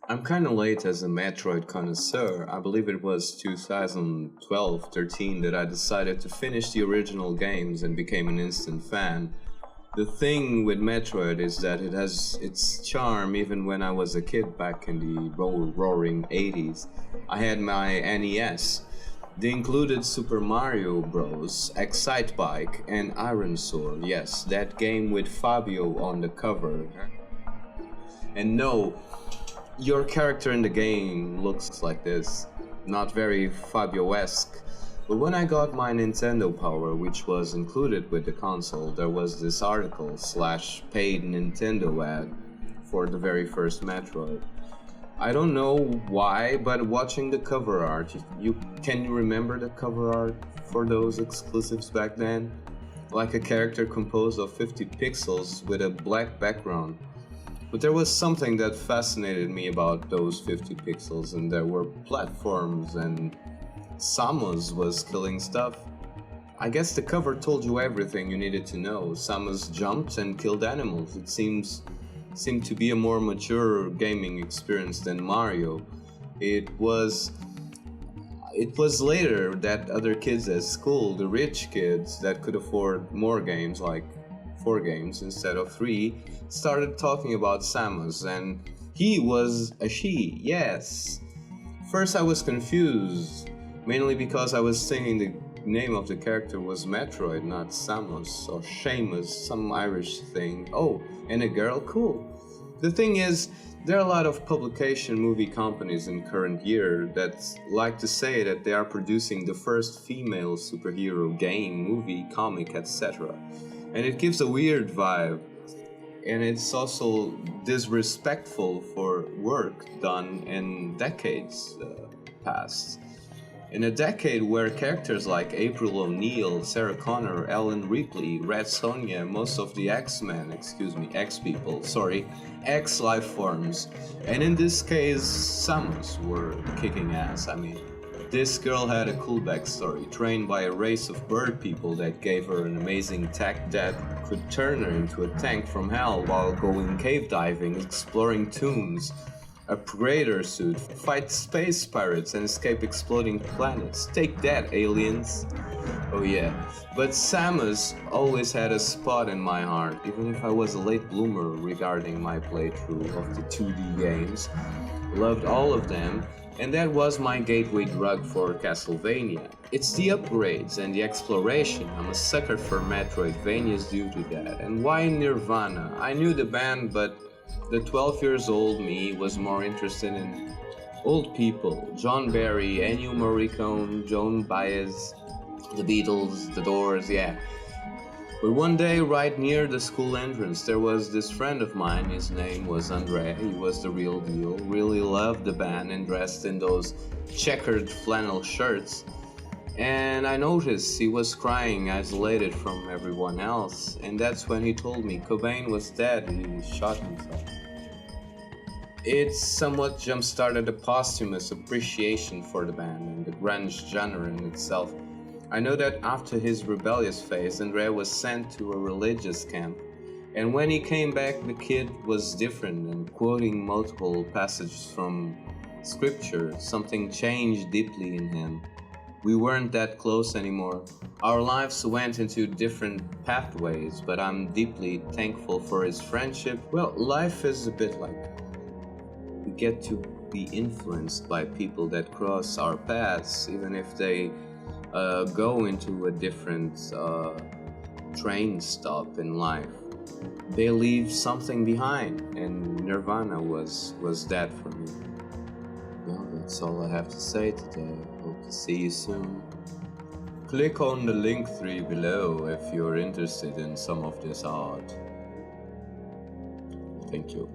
I'm kinda late as a Metroid connoisseur. I believe it was 2012-13 that I decided to finish the original games and became an instant fan. The thing with Metroid is that it has its charm even when I was a kid back in the roaring 80s. I had my NES. They included Super Mario Bros., Excite Bike, and Iron Sword. Yes, that game with Fabio on the cover. And no, your character in the game looks like this. Not very Fabio-esque. But when I got my Nintendo Power, which was included with the console, there was this article slash paid Nintendo ad for the very first Metroid. I don't know why, but watching the cover art, can you remember the cover art for those exclusives back then? Like a character composed of 50 pixels with a black background. But there was something that fascinated me about those 50 pixels, and there were platforms and Samus was killing stuff. I guess the cover told you everything you needed to know. Samus jumped and killed animals. Seemed to be a more mature gaming experience than Mario. It was it was later that other kids at school, the rich kids that could afford more games, like 4 games instead of 3, started talking about Samus, and he was a she, yes. First I was confused, mainly because I was thinking the name of the character was Metroid, not Samus or Seamus, some Irish thing. Oh, and a girl? Cool. The thing is, there are a lot of publication movie companies in current year that like to say that they are producing the first female superhero game, movie, comic, etc. And it gives a weird vibe. And it's also disrespectful for work done in decades past. In a decade where characters like April O'Neil, Sarah Connor, Ellen Ripley, Red Sonja, most of the X-people, X-life forms, and in this case, Samus were kicking ass. This girl had a cool backstory, trained by a race of bird people that gave her an amazing tech that could turn her into a tank from hell while going cave diving, exploring tombs, upgrade her suit, fight space pirates, and escape exploding planets. Take that, aliens! Oh yeah, but Samus always had a spot in my heart, even if I was a late bloomer regarding my playthrough of the 2D games. Loved all of them, and that was my gateway drug for Castlevania. It's the upgrades and the exploration. I'm a sucker for Metroidvanias due to that. And why Nirvana? I knew the band, but the 12 years old me was more interested in old people. John Barry, Ennio Morricone, Joan Baez, the Beatles, the Doors, yeah. But one day, right near the school entrance, there was this friend of mine. His name was Andre. He was the real deal. Really loved the band and dressed in those checkered flannel shirts. And I noticed he was crying, isolated from everyone else. And that's when he told me Cobain was dead. He shot himself. It somewhat jump-started a posthumous appreciation for the band and the grunge genre in itself. I know that after his rebellious phase, Andrea was sent to a religious camp, and when he came back, the kid was different and quoting multiple passages from scripture. Something changed deeply in him. We weren't that close anymore. Our lives went into different pathways, but I'm deeply thankful for his friendship. Well, life is a bit like that. We get to be influenced by people that cross our paths, even if they go into a different train stop in life. They leave something behind, and Nirvana was that for me. Well, that's all I have to say today. Hope to see you soon. Click on the link 3 below if you're interested in some of this art. Thank you.